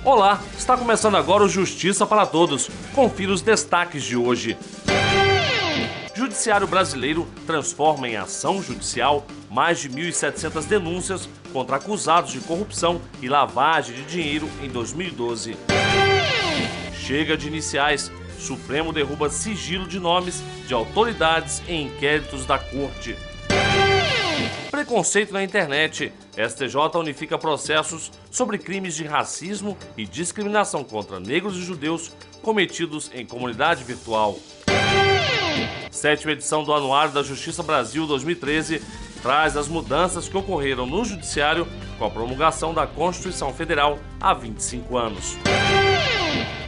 Olá, está começando agora o Justiça para Todos. Confira os destaques de hoje. Judiciário brasileiro transforma em ação judicial mais de 1.700 denúncias contra acusados de corrupção e lavagem de dinheiro em 2012. Chega de iniciais. Supremo derruba sigilo de nomes de autoridades em inquéritos da Corte. Preconceito na internet. STJ unifica processos sobre crimes de racismo e discriminação contra negros e judeus cometidos em comunidade virtual. 7ª edição do Anuário da Justiça Brasil 2013 traz as mudanças que ocorreram no Judiciário com a promulgação da Constituição Federal há 25 anos.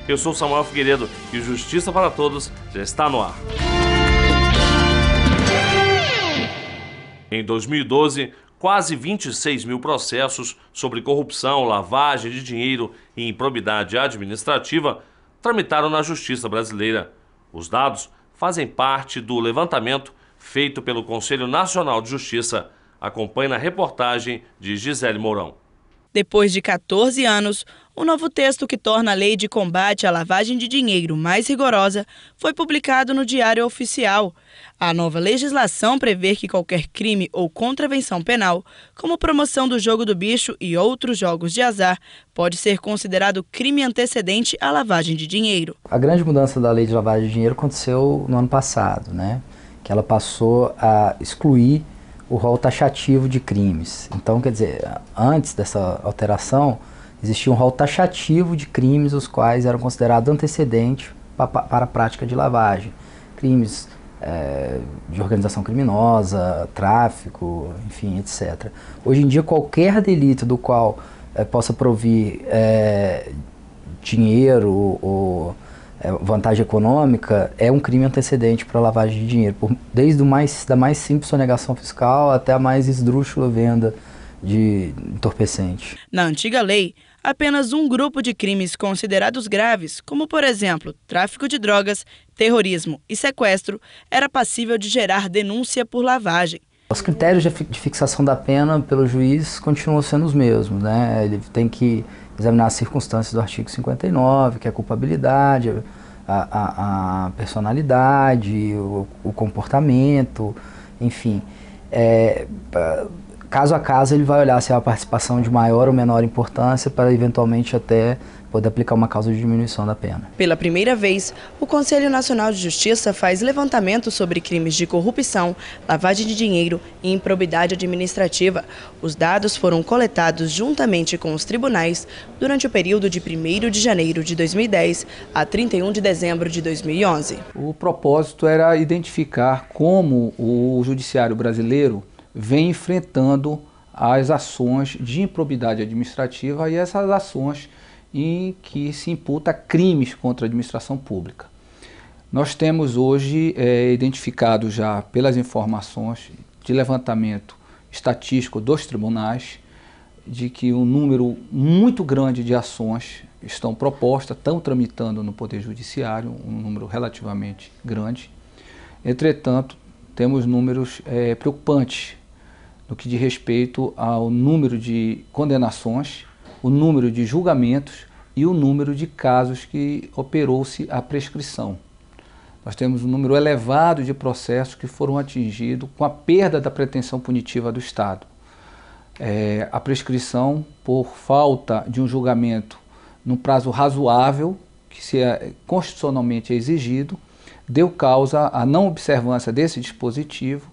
Eu sou Samuel Figueiredo e o Justiça para Todos já está no ar. Em 2012, quase 26 mil processos sobre corrupção, lavagem de dinheiro e improbidade administrativa tramitaram na Justiça brasileira. Os dados fazem parte do levantamento feito pelo Conselho Nacional de Justiça. Acompanhe na reportagem de Gisele Mourão. Depois de 14 anos, o novo texto que torna a Lei de Combate à Lavagem de Dinheiro mais rigorosa foi publicado no Diário Oficial. A nova legislação prevê que qualquer crime ou contravenção penal, como promoção do jogo do bicho e outros jogos de azar, pode ser considerado crime antecedente à lavagem de dinheiro. A grande mudança da Lei de Lavagem de Dinheiro aconteceu no ano passado, que ela passou a excluir o rol taxativo de crimes. Então, quer dizer, antes dessa alteração, existia um rol taxativo de crimes, os quais eram considerados antecedentes para a prática de lavagem. Crimes de organização criminosa, tráfico, enfim, etc. Hoje em dia, qualquer delito do qual possa provir dinheiro ou vantagem econômica é um crime antecedente para lavagem de dinheiro, desde da mais simples sonegação fiscal até a mais esdrúxula venda de entorpecente. Na antiga lei, apenas um grupo de crimes considerados graves, como por exemplo, tráfico de drogas, terrorismo e sequestro, era passível de gerar denúncia por lavagem. Os critérios de fixação da pena pelo juiz continuam sendo os mesmos, Ele tem que examinar as circunstâncias do artigo 59, que é a culpabilidade, a personalidade, o comportamento, enfim. Caso a caso ele vai olhar se há uma participação de maior ou menor importância para eventualmente até poder aplicar uma causa de diminuição da pena. Pela primeira vez, o Conselho Nacional de Justiça faz levantamento sobre crimes de corrupção, lavagem de dinheiro e improbidade administrativa. Os dados foram coletados juntamente com os tribunais durante o período de 1º de janeiro de 2010 a 31 de dezembro de 2011. O propósito era identificar como o judiciário brasileiro vem enfrentando as ações de improbidade administrativa e essas ações em que se imputa crimes contra a administração pública. Nós temos hoje identificado já pelas informações de levantamento estatístico dos tribunais de que um número muito grande de ações estão propostas, estão tramitando no Poder Judiciário, um número relativamente grande. Entretanto, temos números preocupantes no que diz respeito ao número de condenações, o número de julgamentos e o número de casos que operou-se a prescrição. Nós temos um número elevado de processos que foram atingidos com a perda da pretensão punitiva do Estado. A prescrição, por falta de um julgamento num prazo razoável, que constitucionalmente é exigido, deu causa à não observância desse dispositivo,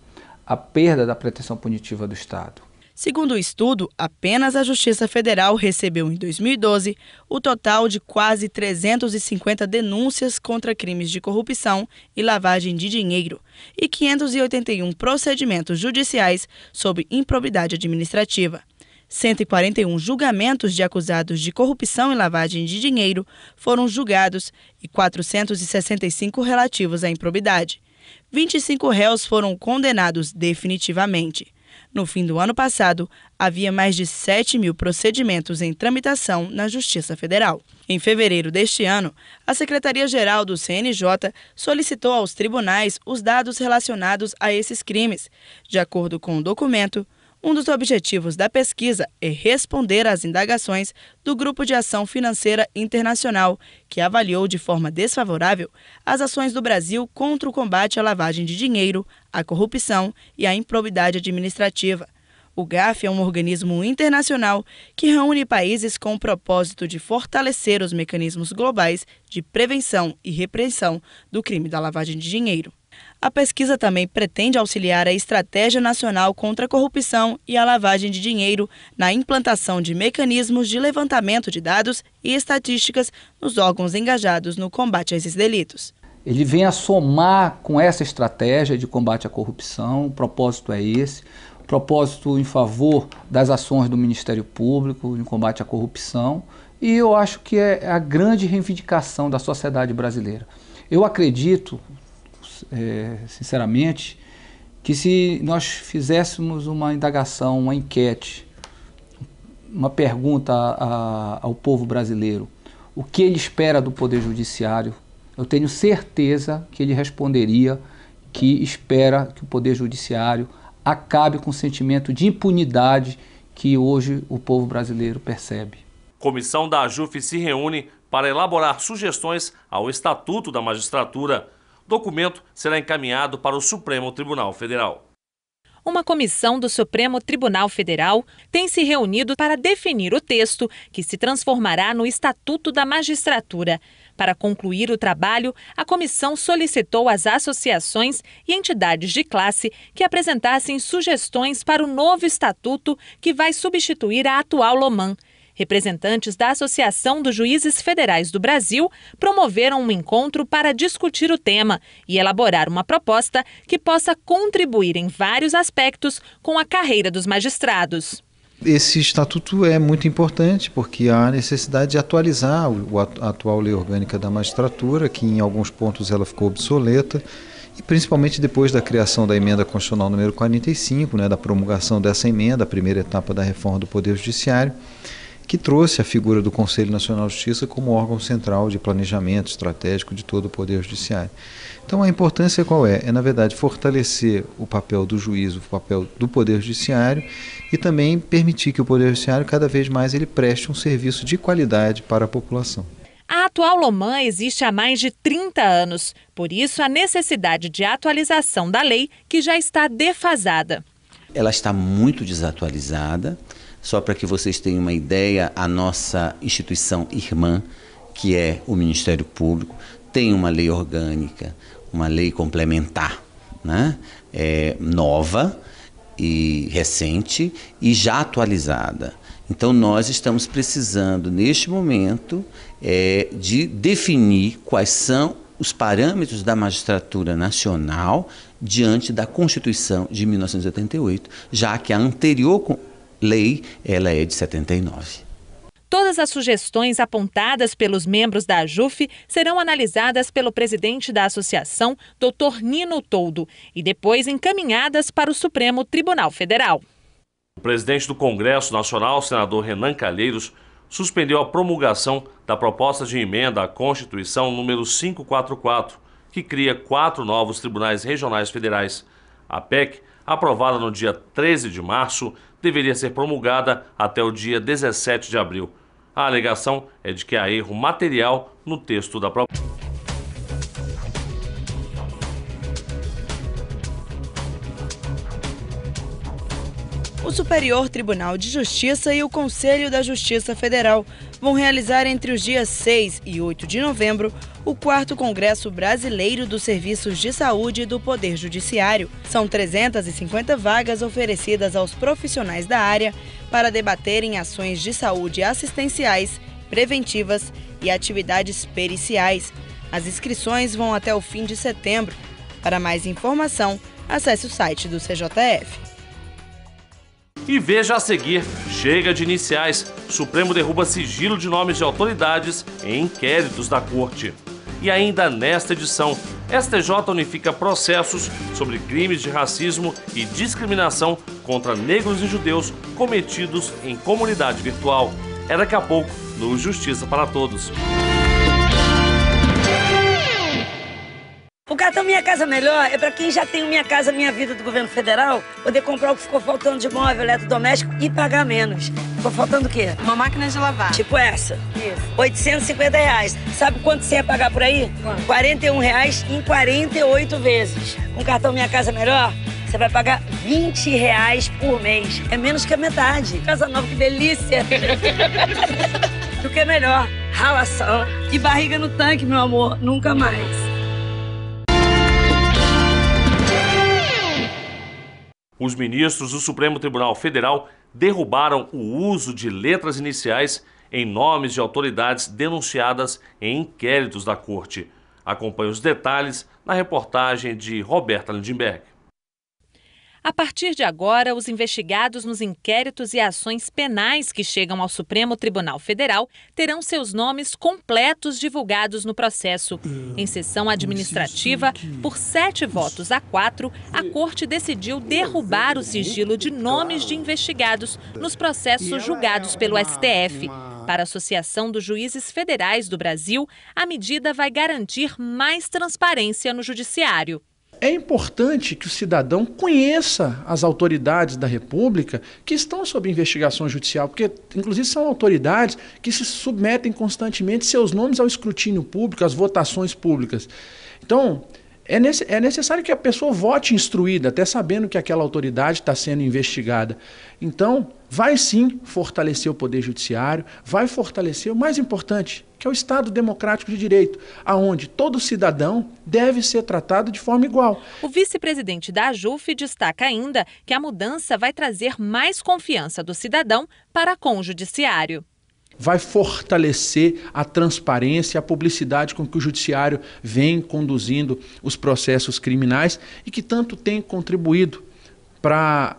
a perda da pretensão punitiva do Estado. Segundo o estudo, apenas a Justiça Federal recebeu em 2012 o total de quase 350 denúncias contra crimes de corrupção e lavagem de dinheiro e 581 procedimentos judiciais sobre improbidade administrativa. 141 julgamentos de acusados de corrupção e lavagem de dinheiro foram julgados e 465 relativos à improbidade. 25 réus foram condenados definitivamente. No fim do ano passado, havia mais de 7 mil procedimentos em tramitação na Justiça Federal. Em fevereiro deste ano, a Secretaria-Geral do CNJ solicitou aos tribunais os dados relacionados a esses crimes. De acordo com o documento, Um dos objetivos da pesquisa é responder às indagações do Grupo de Ação Financeira Internacional, que avaliou de forma desfavorável as ações do Brasil contra o combate à lavagem de dinheiro, à corrupção e à improbidade administrativa. O GAF é um organismo internacional que reúne países com o propósito de fortalecer os mecanismos globais de prevenção e repressão do crime da lavagem de dinheiro. A pesquisa também pretende auxiliar a Estratégia Nacional contra a Corrupção e a Lavagem de Dinheiro na implantação de mecanismos de levantamento de dados e estatísticas nos órgãos engajados no combate a esses delitos. Ele vem a somar com essa estratégia de combate à corrupção, o propósito é esse, o propósito em favor das ações do Ministério Público em combate à corrupção, e eu acho que é a grande reivindicação da sociedade brasileira. Eu acredito, sinceramente, que se nós fizéssemos uma indagação, uma enquete, uma pergunta ao povo brasileiro, o que ele espera do Poder Judiciário, eu tenho certeza que ele responderia que espera que o Poder Judiciário acabe com o sentimento de impunidade que hoje o povo brasileiro percebe. Comissão da AJUF se reúne para elaborar sugestões ao Estatuto da Magistratura. O documento será encaminhado para o Supremo Tribunal Federal. Uma comissão do Supremo Tribunal Federal tem se reunido para definir o texto que se transformará no Estatuto da Magistratura. Para concluir o trabalho, a comissão solicitou às associações e entidades de classe que apresentassem sugestões para o novo estatuto que vai substituir a atual LOMAN. Representantes da Associação dos Juízes Federais do Brasil promoveram um encontro para discutir o tema e elaborar uma proposta que possa contribuir em vários aspectos com a carreira dos magistrados. Esse estatuto é muito importante porque há necessidade de atualizar a atual lei orgânica da magistratura, que em alguns pontos ela ficou obsoleta, e principalmente depois da criação da emenda constitucional número 45, da promulgação dessa emenda, a primeira etapa da reforma do Poder Judiciário, que trouxe a figura do Conselho Nacional de Justiça como órgão central de planejamento estratégico de todo o Poder Judiciário. Então a importância qual é? É, na verdade, fortalecer o papel do juiz, o papel do Poder Judiciário e também permitir que o Poder Judiciário cada vez mais ele preste um serviço de qualidade para a população. A atual LOMAN existe há mais de 30 anos, por isso a necessidade de atualização da lei que já está defasada. Ela está muito desatualizada. Só para que vocês tenham uma ideia, a nossa instituição irmã, que é o Ministério Público, tem uma lei orgânica, uma lei complementar, nova e recente e já atualizada. Então nós estamos precisando, neste momento, de definir quais são os parâmetros da magistratura nacional diante da Constituição de 1988, já que a anterior lei, ela é de 79. Todas as sugestões apontadas pelos membros da AJUF serão analisadas pelo presidente da associação, Dr. Nino Toldo, e depois encaminhadas para o Supremo Tribunal Federal. O presidente do Congresso Nacional, senador Renan Calheiros, suspendeu a promulgação da proposta de emenda à Constituição número 544, que cria 4 novos tribunais regionais federais. A PEC, aprovada no dia 13 de março, deveria ser promulgada até o dia 17 de abril. A alegação é de que há erro material no texto da proposta. O Superior Tribunal de Justiça e o Conselho da Justiça Federal vão realizar entre os dias 6 e 8 de novembro o 4º Congresso Brasileiro dos Serviços de Saúde do Poder Judiciário. São 350 vagas oferecidas aos profissionais da área para debaterem ações de saúde assistenciais, preventivas e atividades periciais. As inscrições vão até o fim de setembro. Para mais informação, acesse o site do CJF. E veja a seguir, chega de iniciais, Supremo derruba sigilo de nomes de autoridades em inquéritos da Corte. E ainda nesta edição, STJ unifica processos sobre crimes de racismo e discriminação contra negros e judeus cometidos em comunidade virtual. É daqui a pouco no Justiça para Todos. O Qatar cartão Minha Casa Melhor é para quem já tem o Minha Casa Minha Vida do governo federal, poder comprar o que ficou faltando de móvel, eletrodoméstico e pagar menos. Ficou faltando o quê? Uma máquina de lavar. Tipo essa. Isso. R$850. Sabe quanto você ia pagar por aí? R$41 em 48 vezes. Com cartão Minha Casa Melhor, você vai pagar R$20 por mês. É menos que a metade. Casa nova, que delícia! O que é melhor? Ralação e barriga no tanque, meu amor. Nunca mais. Os ministros do Supremo Tribunal Federal derrubaram o uso de letras iniciais em nomes de autoridades denunciadas em inquéritos da Corte. Acompanhe os detalhes na reportagem de Roberta Lindenberg. A partir de agora, os investigados nos inquéritos e ações penais que chegam ao Supremo Tribunal Federal terão seus nomes completos divulgados no processo. Em sessão administrativa, por 7-4, a Corte decidiu derrubar o sigilo de nomes de investigados nos processos julgados pelo STF. Para a Associação dos Juízes Federais do Brasil, a medida vai garantir mais transparência no judiciário. É importante que o cidadão conheça as autoridades da República que estão sob investigação judicial, porque, inclusive, são autoridades que se submetem constantemente seus nomes ao escrutínio público, às votações públicas. Então, é necessário que a pessoa vote instruída, até sabendo que aquela autoridade está sendo investigada. Então, vai sim fortalecer o Poder Judiciário, vai fortalecer o mais importante, que é o Estado Democrático de Direito, aonde todo cidadão deve ser tratado de forma igual. O vice-presidente da AJUF destaca ainda que a mudança vai trazer mais confiança do cidadão para com o judiciário. Vai fortalecer a transparência, a publicidade com que o judiciário vem conduzindo os processos criminais e que tanto tem contribuído para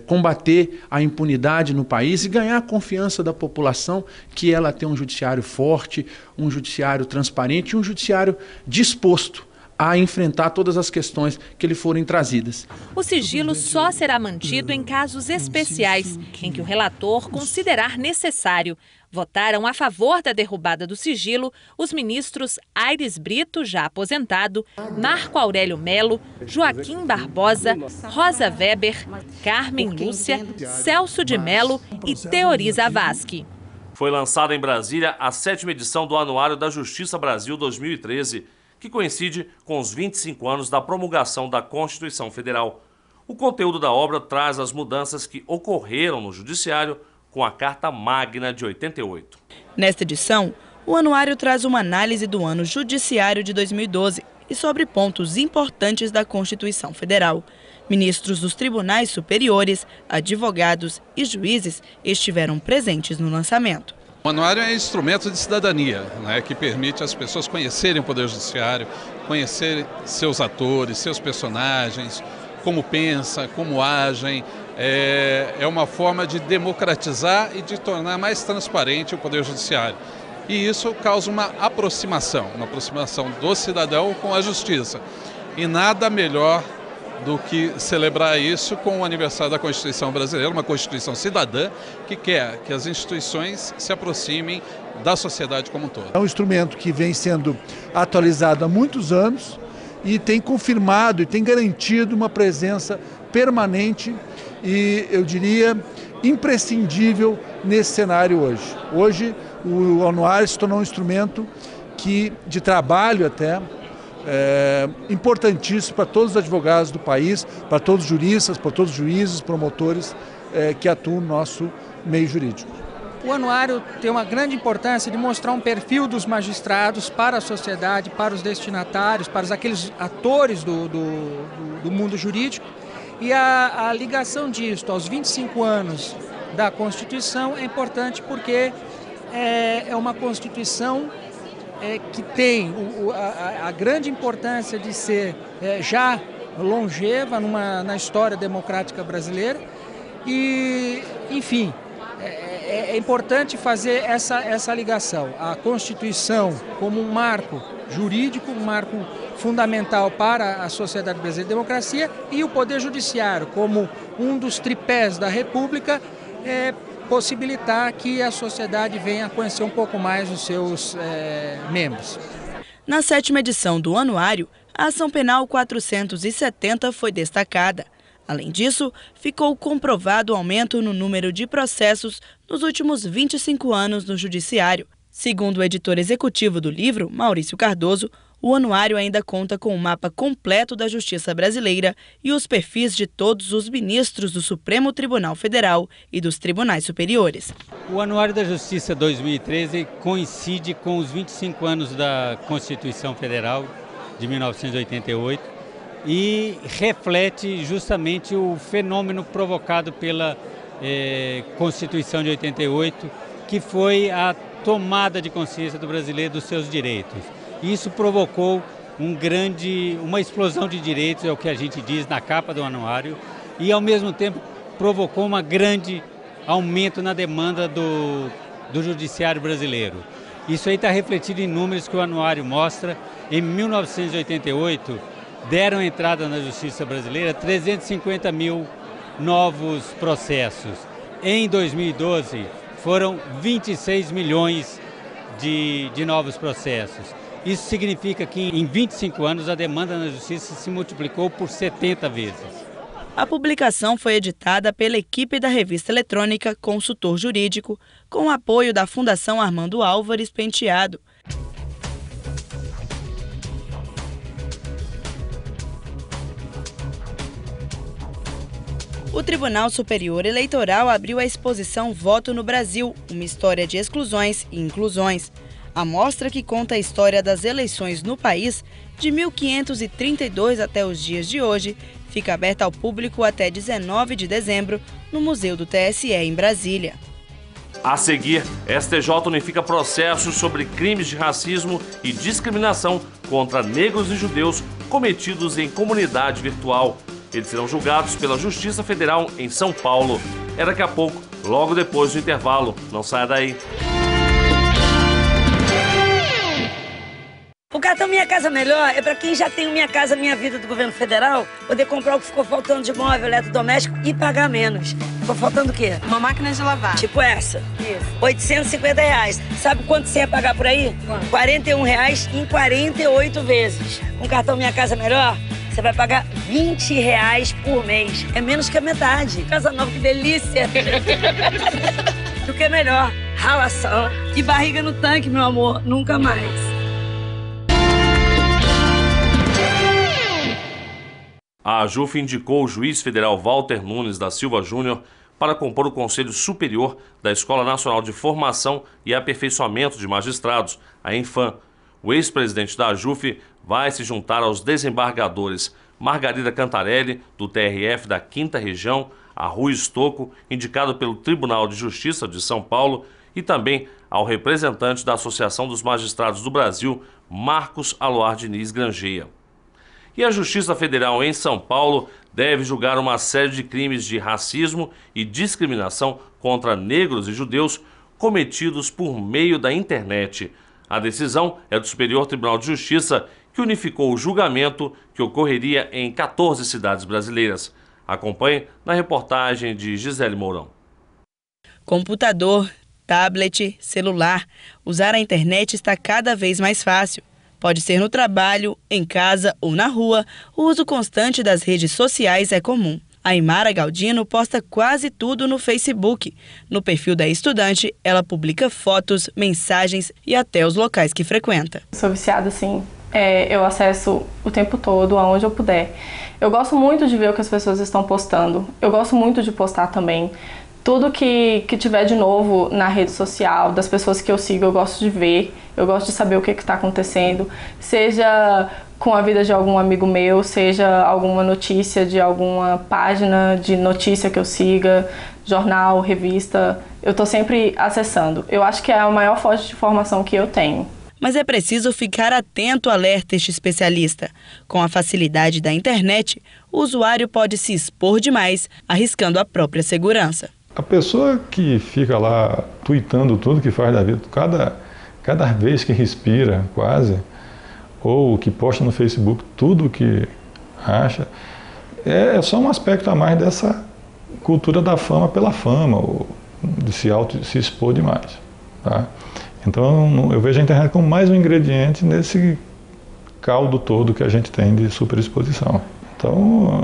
combater a impunidade no país e ganhar a confiança da população, que ela tem um judiciário forte, um judiciário transparente e um judiciário disposto a enfrentar todas as questões que lhe forem trazidas. O sigilo só será mantido em casos especiais, em que o relator considerar necessário. Votaram a favor da derrubada do sigilo os ministros Aires Brito, já aposentado, Marco Aurélio Melo, Joaquim Barbosa, Rosa Weber, Carmen Lúcia, Celso de Mello e Teori Zavascki. Foi lançada em Brasília a 7ª edição do Anuário da Justiça Brasil 2013, que coincide com os 25 anos da promulgação da Constituição Federal. O conteúdo da obra traz as mudanças que ocorreram no Judiciário com a Carta Magna de 88. Nesta edição, o anuário traz uma análise do ano judiciário de 2012 e sobre pontos importantes da Constituição Federal. Ministros dos tribunais superiores, advogados e juízes estiveram presentes no lançamento. O anuário é instrumento de cidadania, né, que permite às pessoas conhecerem o Poder Judiciário, conhecerem seus atores, seus personagens, como pensam, como agem. É uma forma de democratizar e de tornar mais transparente o Poder Judiciário. E isso causa uma aproximação do cidadão com a justiça. E nada melhor do que celebrar isso com o aniversário da Constituição Brasileira, uma Constituição cidadã que quer que as instituições se aproximem da sociedade como um todo. É um instrumento que vem sendo atualizado há muitos anos e tem confirmado e tem garantido uma presença permanente e, eu diria, imprescindível nesse cenário hoje. Hoje, o anuário se tornou um instrumento de trabalho até, importantíssimo para todos os advogados do país, para todos os juristas, para todos os juízes, promotores que atuam no nosso meio jurídico. O anuário tem uma grande importância de mostrar um perfil dos magistrados para a sociedade, para os destinatários, para aqueles atores do mundo jurídico. E a ligação disto aos 25 anos da Constituição é importante porque é uma Constituição que tem a grande importância de ser já longeva na história democrática brasileira e, enfim, é importante fazer essa ligação. A Constituição como um marco jurídico, um marco fundamental para a sociedade brasileira de democracia e o Poder Judiciário como um dos tripés da República, possibilitar que a sociedade venha a conhecer um pouco mais os seus membros. Na 7ª edição do anuário, A ação penal 470 foi destacada. Além disso, ficou comprovado o aumento no número de processos nos últimos 25 anos no Judiciário. Segundo o editor executivo do livro, Maurício Cardoso, o anuário ainda conta com um mapa completo da Justiça brasileira e os perfis de todos os ministros do Supremo Tribunal Federal e dos tribunais superiores. O Anuário da Justiça 2013 coincide com os 25 anos da Constituição Federal de 1988 e reflete justamente o fenômeno provocado pela Constituição de 88, que foi a tomada de consciência do brasileiro dos seus direitos. Isso provocou uma explosão de direitos, é o que a gente diz na capa do anuário, e ao mesmo tempo provocou um grande aumento na demanda do judiciário brasileiro. Isso aí está refletido em números que o anuário mostra. Em 1988, deram entrada na justiça brasileira 350 mil novos processos. Em 2012, foram 26 milhões de novos processos. Isso significa que em 25 anos a demanda na justiça se multiplicou por 70 vezes. A publicação foi editada pela equipe da revista eletrônica Consultor Jurídico, com o apoio da Fundação Armando Álvares Penteado. O Tribunal Superior Eleitoral abriu a exposição Voto no Brasil, uma história de exclusões e inclusões. A mostra, que conta a história das eleições no país de 1532 até os dias de hoje, fica aberta ao público até 19 de dezembro no Museu do TSE em Brasília. A seguir, STJ unifica processos sobre crimes de racismo e discriminação contra negros e judeus cometidos em comunidade virtual. Eles serão julgados pela Justiça Federal em São Paulo. É daqui a pouco, logo depois do intervalo. Não saia daí. O cartão Minha Casa Melhor é para quem já tem o Minha Casa Minha Vida do governo federal, poder comprar o que ficou faltando de móvel, eletrodoméstico e pagar menos. Ficou faltando o quê? Uma máquina de lavar. Tipo essa. Isso. R$850. Sabe quanto você ia pagar por aí? Quanto? R$41 em 48 vezes. Com o cartão Minha Casa Melhor, você vai pagar R$20 por mês. É menos que a metade. Casa nova, que delícia! O que é melhor? Ralação e barriga no tanque, meu amor. Nunca mais. A AJUF indicou o juiz federal Walter Nunes da Silva Júnior para compor o Conselho Superior da Escola Nacional de Formação e Aperfeiçoamento de Magistrados, a ENFAM. O ex-presidente da AJUF vai se juntar aos desembargadores Margarida Cantarelli, do TRF da 5ª Região, a Rui Stocco, indicado pelo Tribunal de Justiça de São Paulo, e também ao representante da Associação dos Magistrados do Brasil, Marcos Aloar Diniz Grangeia. E a Justiça Federal em São Paulo deve julgar uma série de crimes de racismo e discriminação contra negros e judeus cometidos por meio da internet. A decisão é do Superior Tribunal de Justiça, que unificou o julgamento que ocorreria em 14 cidades brasileiras. Acompanhe na reportagem de Gisele Mourão. Computador, tablet, celular, usar a internet está cada vez mais fácil. Pode ser no trabalho, em casa ou na rua, o uso constante das redes sociais é comum. A Aymara Galdino posta quase tudo no Facebook. No perfil da estudante, ela publica fotos, mensagens e até os locais que frequenta. Sou viciada, assim. Eu acesso o tempo todo, aonde eu puder. Eu gosto muito de ver o que as pessoas estão postando. Eu gosto muito de postar também. Tudo que tiver de novo na rede social, das pessoas que eu sigo, eu gosto de ver. Eu gosto de saber o que está acontecendo. Seja com a vida de algum amigo meu, seja alguma notícia de alguma página de notícia que eu siga, jornal, revista. Eu estou sempre acessando. Eu acho que é a maior fonte de informação que eu tenho. Mas é preciso ficar atento, alerta este especialista. Com a facilidade da internet, o usuário pode se expor demais, arriscando a própria segurança. A pessoa que fica lá tuitando tudo que faz da vida, cada vez que respira, quase, ou que posta no Facebook tudo que acha, é só um aspecto a mais dessa cultura da fama pela fama, ou de se expor demais. Tá? Então eu vejo a internet como mais um ingrediente nesse caldo todo que a gente tem de superexposição. Então,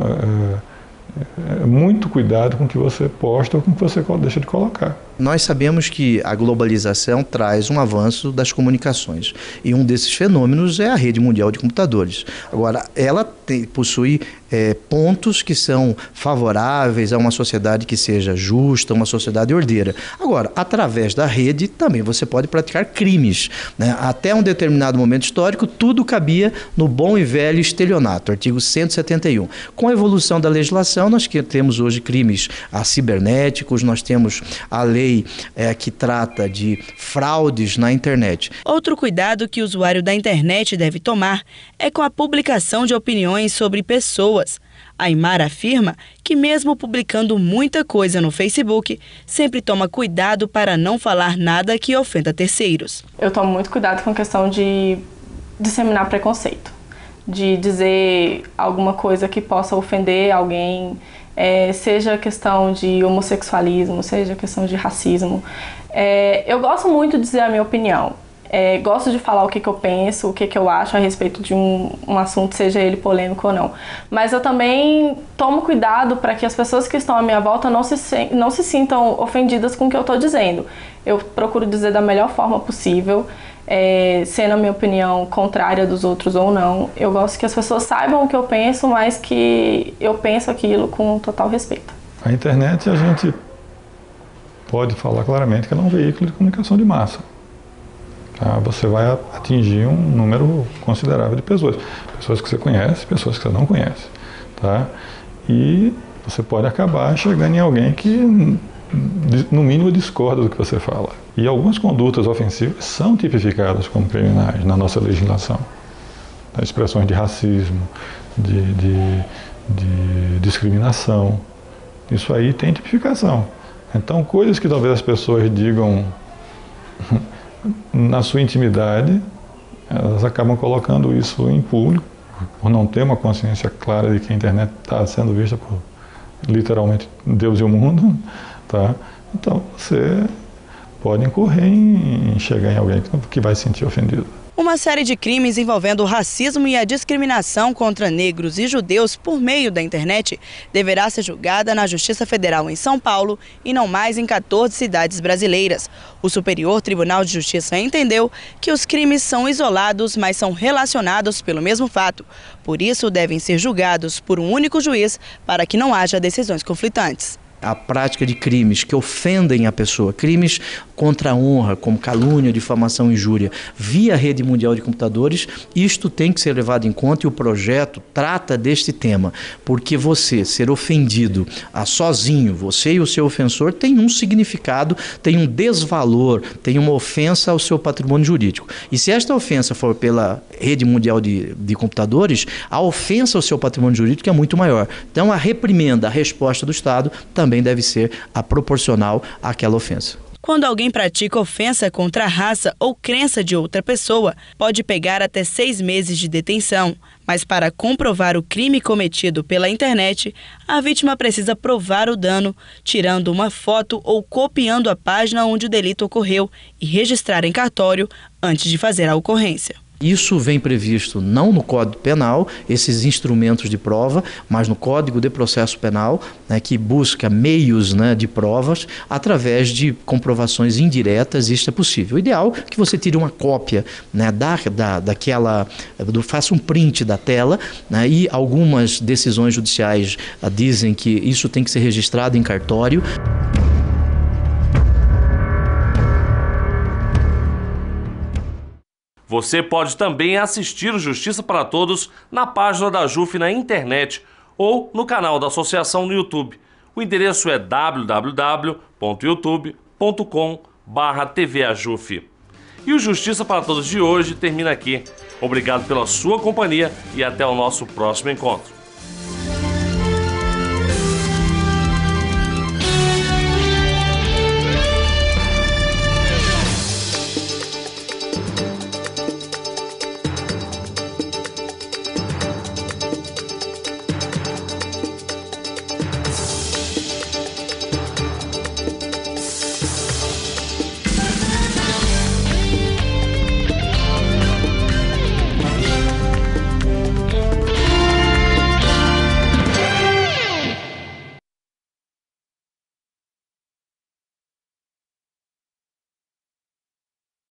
muito cuidado com o que você posta ou com o que você deixa de colocar. Nós sabemos que a globalização traz um avanço das comunicações e um desses fenômenos é a rede mundial de computadores. Agora, ela possui pontos que são favoráveis a uma sociedade que seja justa, uma sociedade ordeira. Agora, através da rede também você pode praticar crimes, né? Até um determinado momento histórico, tudo cabia no bom e velho estelionato, artigo 171. Com a evolução da legislação, nós temos hoje crimes cibernéticos, nós temos a lei que trata de fraudes na internet. Outro cuidado que o usuário da internet deve tomar é com a publicação de opiniões sobre pessoas. A Aymara afirma que mesmo publicando muita coisa no Facebook, sempre toma cuidado para não falar nada que ofenda terceiros. Eu tomo muito cuidado com a questão de disseminar preconceito, de dizer alguma coisa que possa ofender alguém, seja questão de homossexualismo, seja questão de racismo. Eu gosto muito de dizer a minha opinião. Gosto de falar o que eu penso, o que eu acho a respeito de um assunto, seja ele polêmico ou não. Mas eu também tomo cuidado para que as pessoas que estão à minha volta não se sintam ofendidas com o que eu estou dizendo. Eu procuro dizer da melhor forma possível, sendo a minha opinião contrária dos outros ou não. Eu gosto que as pessoas saibam o que eu penso, mas que eu penso aquilo com total respeito. A internet, a gente pode falar claramente que ela é um veículo de comunicação de massa. Você vai atingir um número considerável de pessoas. Pessoas que você conhece, pessoas que você não conhece. Tá? E você pode acabar chegando em alguém que, no mínimo, discorda do que você fala. E algumas condutas ofensivas são tipificadas como criminais na nossa legislação. Expressões de racismo, de discriminação. Isso aí tem tipificação. Então, coisas que talvez as pessoas digam na sua intimidade, elas acabam colocando isso em público, por não ter uma consciência clara de que a internet está sendo vista por, literalmente, Deus e o mundo. Tá? Então, você pode incorrer em chegar em alguém que vai se sentir ofendido. Uma série de crimes envolvendo o racismo e a discriminação contra negros e judeus por meio da internet deverá ser julgada na Justiça Federal em São Paulo e não mais em 14 cidades brasileiras. O Superior Tribunal de Justiça entendeu que os crimes são isolados, mas são relacionados pelo mesmo fato. Por isso, devem ser julgados por um único juiz para que não haja decisões conflitantes. A prática de crimes que ofendem a pessoa, crimes contra a honra, como calúnia, difamação e injúria, via rede mundial de computadores, isto tem que ser levado em conta e o projeto trata deste tema, porque você ser ofendido sozinho, você e o seu ofensor, tem um significado, tem um desvalor, tem uma ofensa ao seu patrimônio jurídico. E se esta ofensa for pela rede mundial de computadores, a ofensa ao seu patrimônio jurídico é muito maior. Então a reprimenda, a resposta do Estado também deve ser proporcional àquela ofensa. Quando alguém pratica ofensa contra a raça ou crença de outra pessoa, pode pegar até 6 meses de detenção. Mas para comprovar o crime cometido pela internet, a vítima precisa provar o dano, tirando uma foto ou copiando a página onde o delito ocorreu e registrar em cartório antes de fazer a ocorrência. Isso vem previsto não no Código Penal, esses instrumentos de prova, mas no Código de Processo Penal, né, que busca meios, né, de provas através de comprovações indiretas. Isto é possível. O ideal é que você tire uma cópia, né, faça um print da tela, né, e algumas decisões judiciais dizem que isso tem que ser registrado em cartório. Você pode também assistir o Justiça para Todos na página da JUF na internet ou no canal da associação no YouTube. O endereço é www.youtube.com/tvajuf. E o Justiça para Todos de hoje termina aqui. Obrigado pela sua companhia e até o nosso próximo encontro.